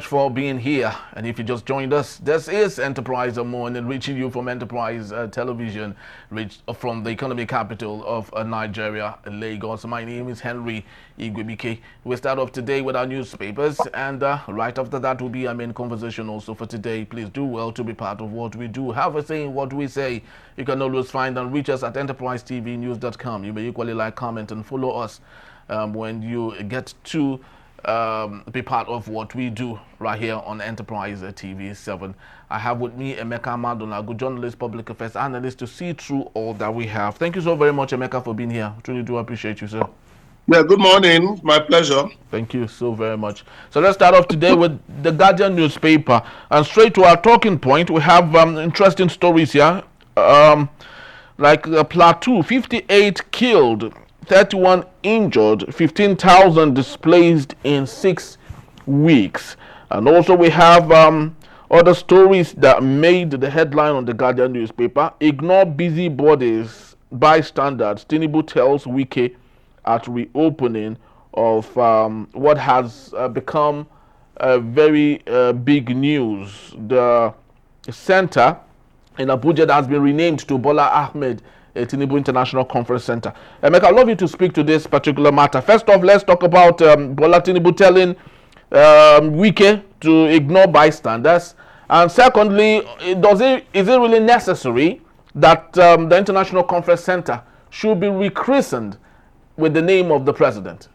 for being here. And if you just joined us, this is Enterprise Morning, reaching you from Enterprise Television, from the economic capital of Nigeria, Lagos. My name is Henry Igwebike. We start off today with our newspapers, and right after that will be our main conversation also for today. Please do well to be part of what we do. Have a say in what we say. You can always find and reach us at enterprisetvnews.com. You may equally like, comment, and follow us when you get to be part of what we do right here on Enterprise TV 7. I have with me Emeka Madona, good journalist, public affairs analyst, to see through all that we have. Thank you so very much, Emeka, for being here. Truly do appreciate you, sir. Yeah, good morning. My pleasure. Thank you so very much. So let's start off today with the Guardian newspaper. And straight to our talking point, we have interesting stories here. Like Plateau, 58 killed, 31 injured, 15,000 displaced in 6 weeks. And also we have other stories that made the headline on the Guardian newspaper. Ignore busybodies, bystanders. Tinubu tells Wike at reopening of what has become very big news. The center in Abuja that has been renamed to Bola Ahmed Tinubu International Conference Center. Emeka, I'd love you to speak to this particular matter. First off, let's talk about Bola Tinubu telling Wike to ignore bystanders. And secondly, is it really necessary that the International Conference Center should be rechristened with the name of the president?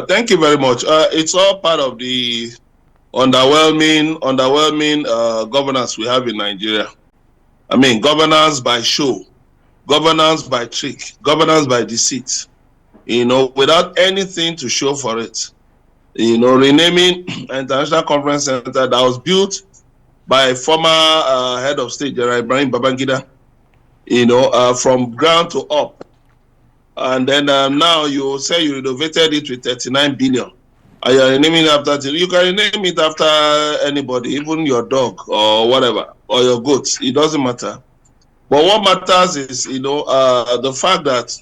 Thank you very much. It's all part of the underwhelming governance we have in Nigeria. I mean, governance by show, governance by trick, governance by deceit, without anything to show for it. Renaming International Conference Center that was built by former head of state, General Ibrahim Babangida, from ground to up. And then now you say you renovated it with 39 billion. And you're renaming it after, you can rename it after anybody, even your dog or whatever, or your goats. It doesn't matter. But what matters is, the fact that,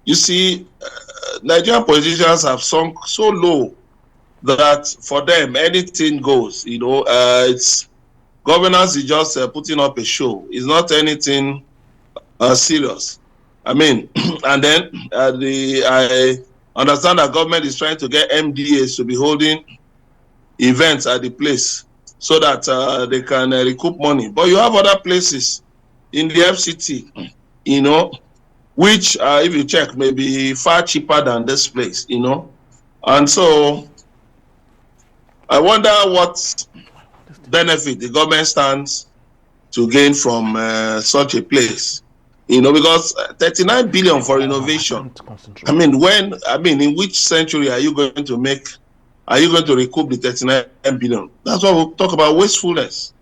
you see, Nigerian politicians have sunk so low that for them, anything goes. It's governance is just putting up a show. It's not anything serious. I mean, and then I understand that government is trying to get MDAs to be holding events at the place so that they can recoup money. But you have other places in the FCT, which, if you check, may be far cheaper than this place, And so I wonder what benefit the government stands to gain from such a place. Because 39 billion for innovation. I mean, in which century are you going to recoup the 39 billion? That's what we'll talk about, wastefulness.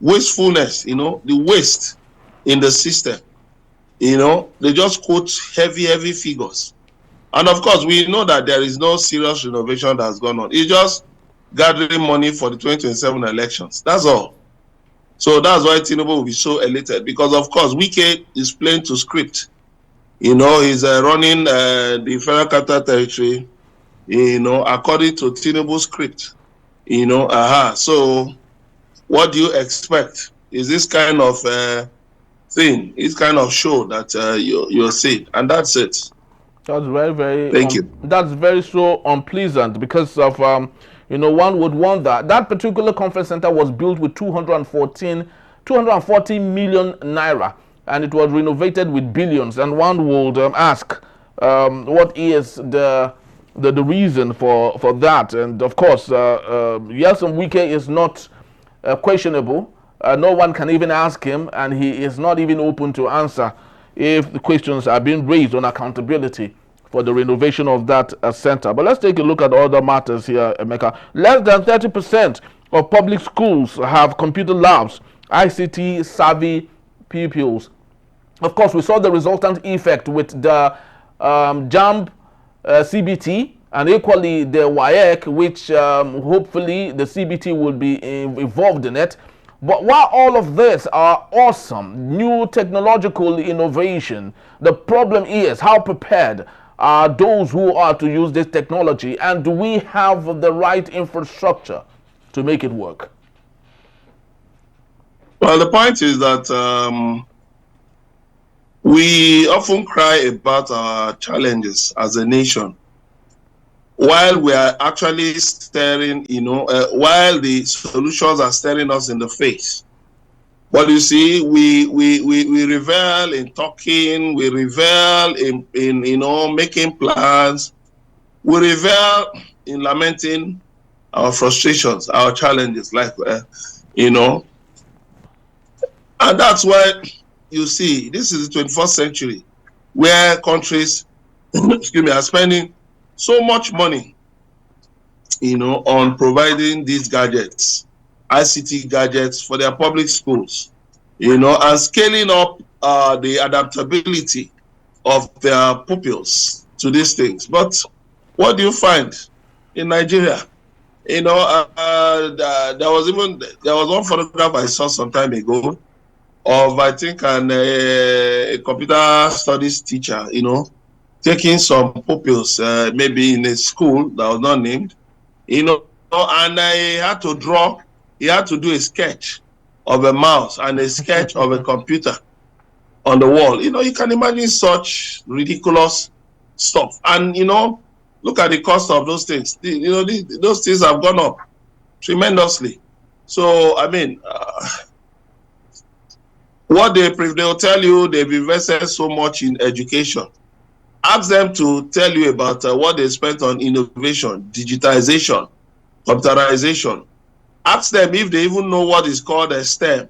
Wastefulness, the waste in the system. They just quote heavy figures. And of course, we know that there is no serious renovation that's gone on. It's just gathering money for the 2027 elections. That's all. So that's why Tinubu will be so elated, because of course Wike is playing to script. He's running the Federal Capital Territory, according to Tinubu's script. So what do you expect? Is this kind of thing, this kind of show that you're seeing, and that's it. That's very thank you. That's very so unpleasant because of one would wonder that particular conference center was built with 240 million naira, and it was renovated with billions. And one would ask, what is the reason for that? And of course, Yeltsin Wike is not questionable. No one can even ask him, and he is not even open to answer if the questions are being raised on accountability for the renovation of that center. But let's take a look at other matters here, Emeka. Less than 30% of public schools have computer labs, ICT-savvy pupils. Of course, we saw the resultant effect with the JAMB CBT and equally the WAEC, which hopefully the CBT will be involved in it. But while all of this are awesome, new technological innovation, the problem is how prepared are those who are to use this technology, and do we have the right infrastructure to make it work? Well, the point is that we often cry about our challenges as a nation, while we are actually staring, while the solutions are staring us in the face. But you see, we revel in talking, we revel in making plans, we revel in lamenting our frustrations, our challenges, and that's why you see this is the 21st century, where countries, excuse me, are spending so much money, on providing these gadgets, ICT gadgets for their public schools, and scaling up the adaptability of their pupils to these things. But what do you find in Nigeria? There was one photograph I saw some time ago of, I think, a computer studies teacher, taking some pupils, maybe in a school that was not named, and he had to do a sketch of a mouse and a sketch of a computer on the wall. You can imagine such ridiculous stuff. And, look at the cost of those things. Those things have gone up tremendously. So, I mean, what they'll tell you, they've invested so much in education. Ask them to tell you about what they spent on innovation, digitization, computerization. Ask them if they even know what is called a STEM,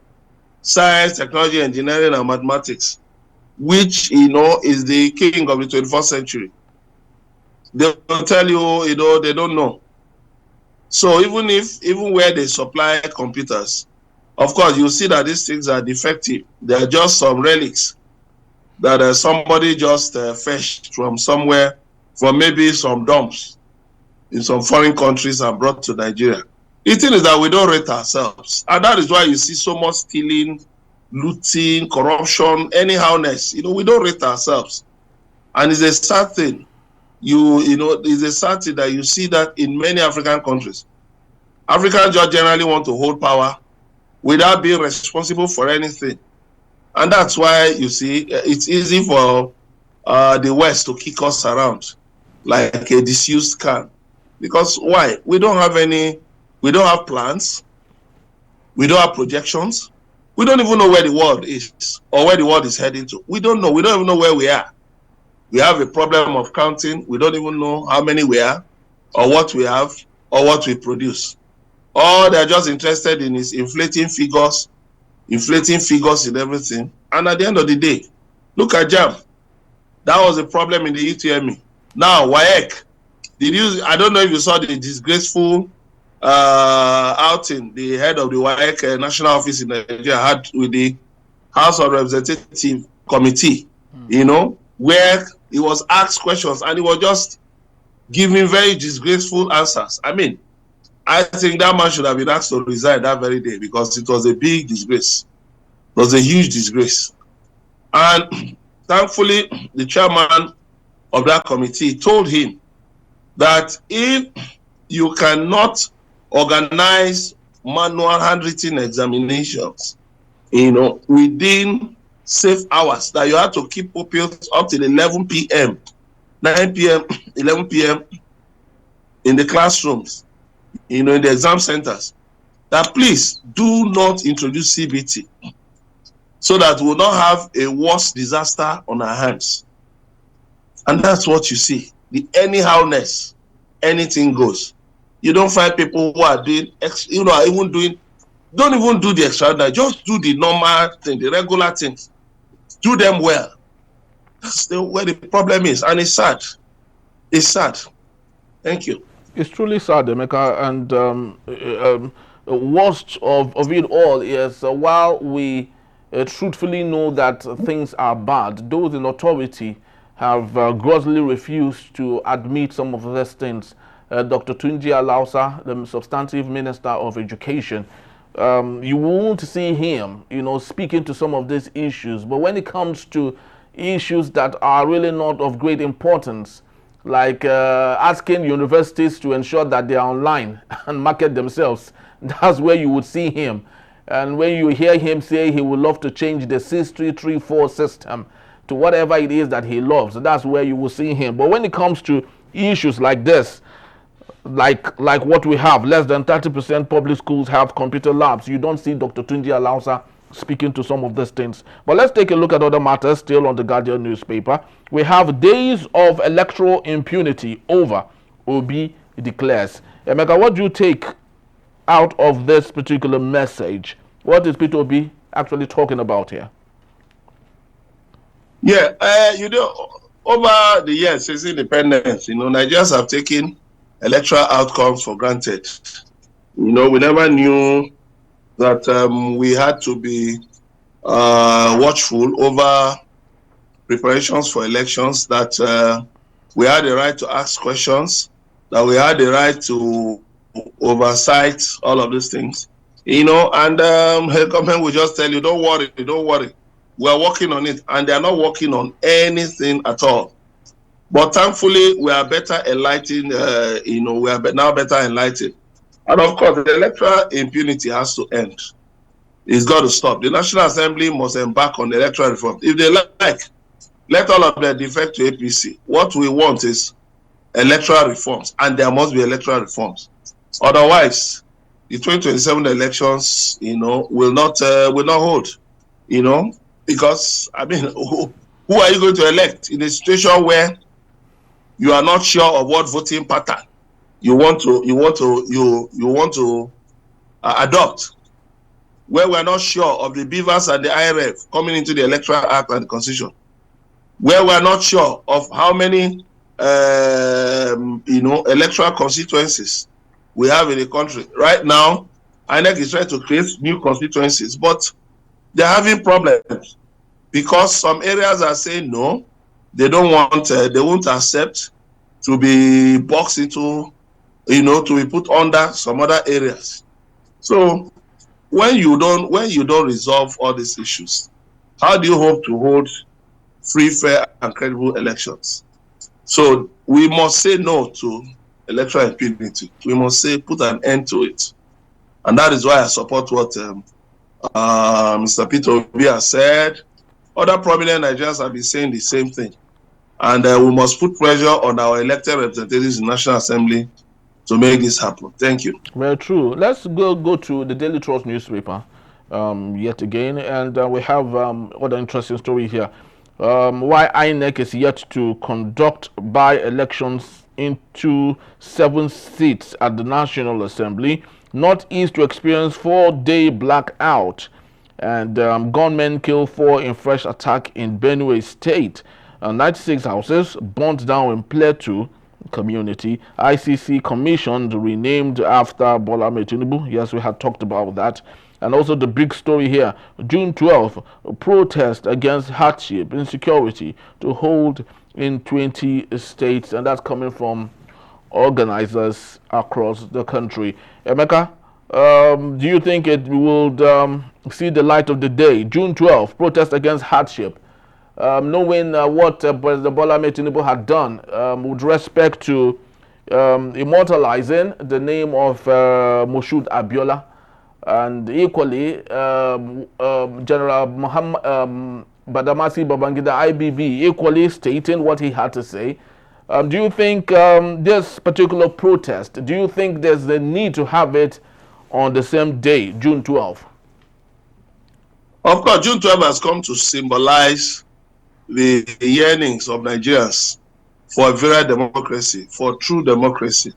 science, technology, engineering, and mathematics, which, is the king of the 21st century. They'll tell you, they don't know. So even where they supply computers, of course, you see that these things are defective. They are just some relics that somebody just fetched from somewhere, from maybe some dumps in some foreign countries and brought to Nigeria. The thing is that we don't rate ourselves. And that is why you see so much stealing, looting, corruption, anyhowness. We don't rate ourselves. And it's a sad thing. It's a sad thing that you see that in many African countries. Africans just generally want to hold power without being responsible for anything. And that's why, you see, it's easy for the West to kick us around like a disused can. Because why? We don't have plans. We don't have projections. We don't even know where the world is or where the world is heading to. We don't know. We don't even know where we are. We have a problem of counting. We don't even know how many we are or what we have or what we produce. All they're just interested in is inflating figures in everything. And at the end of the day, look at JAM. That was a problem in the UTME. Now, WAEC. I don't know if you saw the disgraceful outing the head of the WAEC national office in Nigeria had with the House of Representative Committee, where he was asked questions and he was just giving very disgraceful answers. I mean, I think that man should have been asked to resign that very day because it was a big disgrace. It was a huge disgrace. And thankfully, the chairman of that committee told him that if you cannot organize manual handwritten examinations, within safe hours, that you have to keep pupils up till 11 p.m., 9 p.m., 11 p.m. in the classrooms, in the exam centers, that please do not introduce CBT so that we'll not have a worse disaster on our hands. And that's what you see. The anyhowness, anything goes. You don't find people who are doing, don't even do the extraordinary, just do the normal thing, the regular things. Do them well. That's where the problem is. And it's sad. It's sad. Thank you. It's truly sad, Emeka, and worst of it all is while we truthfully know that things are bad, those in authority have grossly refused to admit some of these things. Dr. Tunji Alausa, the substantive Minister of Education, you won't see him, speaking to some of these issues. But when it comes to, issues that are really not of great importance, like asking universities to ensure that they are online and market themselves. That's where you would see him. And when you hear him say he would love to change the 6334 system to whatever it is that he loves, that's where you will see him. But when it comes to issues like this, like what we have, less than 30% public schools have computer labs. You don't see Dr. Tunji Alausa speaking to some of these things. But let's take a look at other matters still on the Guardian newspaper. We have days of electoral impunity over, Obi declares. Emeka, what do you take out of this particular message? What is Peter Obi actually talking about here? Yeah, over the years since independence, Nigerians have taken electoral outcomes for granted. We never knew that we had to be watchful over preparations for elections, that we had the right to ask questions, that we had the right to oversight all of these things. And the government will just tell you, don't worry. We're working on it, and they're not working on anything at all. But thankfully, we are better enlightened, we are now better enlightened. And of course, the electoral impunity has to end. It's got to stop. The National Assembly must embark on the electoral reform. If they like, let all of them defect to APC. What we want is electoral reforms, and there must be electoral reforms. Otherwise, the 2027 elections, will not hold, because, who are you going to elect in a situation where you are not sure of what voting pattern you want to adopt, where we're not sure of the beavers and the IRF coming into the Electoral Act and the Constitution, where we're not sure of how many electoral constituencies we have in the country. Right now, INEC is trying to create new constituencies, but they're having problems because some areas are saying no, they don't want, they won't accept to be boxed into, to be put under some other areas. So when you don't resolve all these issues, how do you hope to hold free, fair, and credible elections? So we must say no to electoral impunity. We must put an end to it. And that is why I support what Mr. Peter Obi has said. Other prominent Nigerians have been saying the same thing. And we must put pressure on our elected representatives in the National Assembly to make this happen. Thank you. Very true. Let's go to the Daily Trust newspaper yet again. And we have other interesting story here. Why INEC is yet to conduct by-elections into 7 seats at the National Assembly. Northeast to experience 4-day blackout. And gunmen kill 4 in fresh attack in Benue State. 96 houses burnt down in Plateau community. ICC commissioned renamed after Bola Ahmed Tinubu. Yes, we had talked about that. And also the big story here, June 12th, protest against hardship, insecurity to hold in 20 states. And that's coming from organizers across the country. Emeka, do you think it will see the light of the day? June 12th, protest against hardship. Knowing what President Bola Ahmed Tinubu had done with respect to immortalizing the name of Moshood Abiola, and equally General Muhammad Badamasi Babangida IBB equally stating what he had to say. Do you think this particular protest, do you think there's the need to have it on the same day, June 12th? Of course, June 12th has come to symbolize the yearnings of Nigerians for a virile democracy, for true democracy.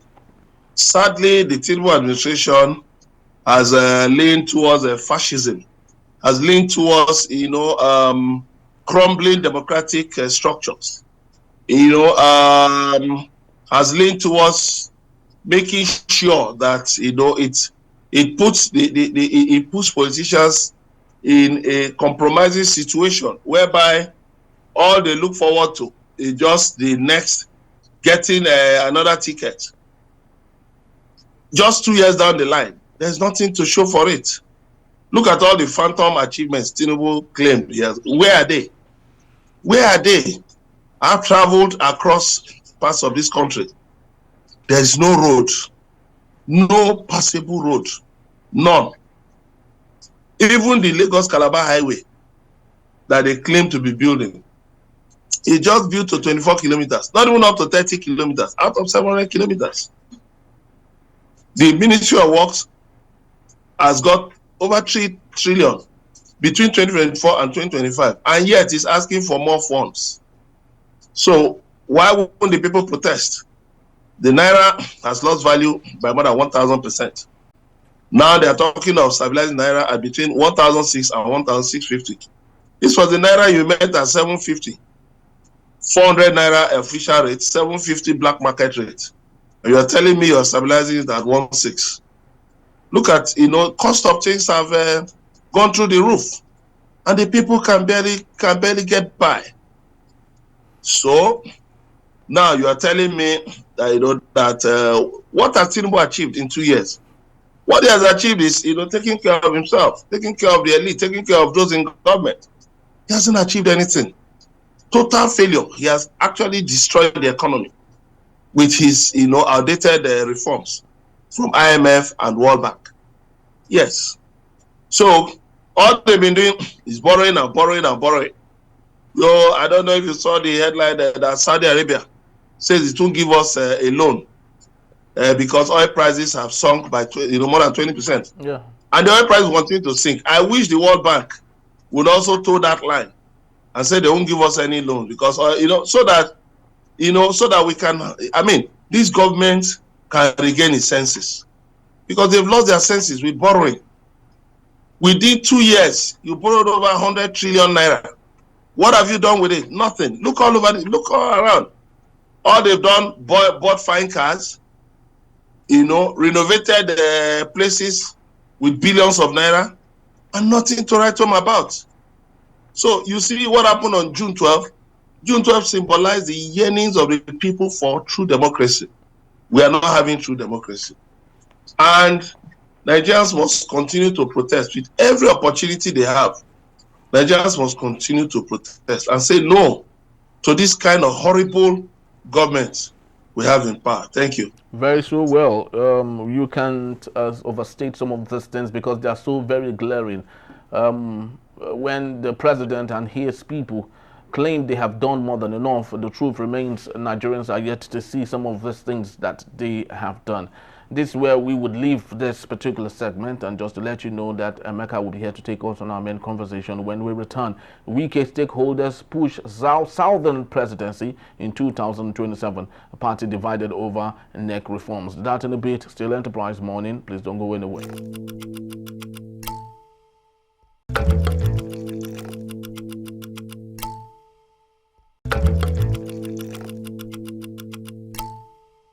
Sadly, the Tinubu administration has leaned towards fascism, has leaned towards, crumbling democratic structures, has leaned towards making sure that, it puts politicians in a compromising situation whereby all they look forward to is just the next getting another ticket. Just 2 years down the line, there's nothing to show for it. Look at all the phantom achievements Tinubu claimed he has. Where are they? Where are they? I've traveled across parts of this country. There is no road, no passable road, none. Even the Lagos-Calabar highway that they claim to be building, it just built to 24 kilometers, not even up to 30 kilometers, out of 700 kilometers. The Ministry of Works has got over 3 trillion between 2024 and 2025, and yet is asking for more funds. So why won't the people protest? The Naira has lost value by more than 1,000%. Now they are talking of stabilizing Naira at between 1,006 and 1,650. This was the Naira you met at 750. 400 Naira official rate, 750 black market rate. And you are telling me you're stabilizing it at 1,6. Look at, cost of things have gone through the roof, and the people can barely get by. So now you are telling me that what has Tinubu achieved in 2 years? What he has achieved is taking care of himself, taking care of the elite, taking care of those in government. He hasn't achieved anything. Total failure. He has actually destroyed the economy with his outdated reforms from IMF and World Bank. Yes. So all they've been doing is borrowing and borrowing and borrowing. I don't know if you saw the headline that Saudi Arabia says it won't give us a loan because oil prices have sunk by more than 20%. Yeah. And the oil price will continue to sink. I wish the World Bank would also toe that line and say they won't give us any loan because so that we can. This government can regain its senses because they've lost their senses with borrowing. Within 2 years, you borrowed over 100 trillion naira. What have you done with it? Nothing. Look all over. Look all around. All they've done, bought fine cars, renovated places with billions of naira, and nothing to write home about. So you see what happened on June 12th? June 12th symbolized the yearnings of the people for true democracy. We are not having true democracy. And Nigerians must continue to protest with every opportunity they have. Nigerians must continue to protest and say no to this kind of horrible government we have in power. Thank you. Very so well. You can't overstate some of these things because they are so very glaring. When the president and his people claim they have done more than enough, the truth remains Nigerians are yet to see some of these things that they have done. This is where we would leave this particular segment, and just to let you know that Emeka will be here to take us on our main conversation when we return. Wike stakeholders push Southern presidency in 2027. A party divided over NEC reforms. That in a bit. Still Enterprise Morning. Please don't go anywhere.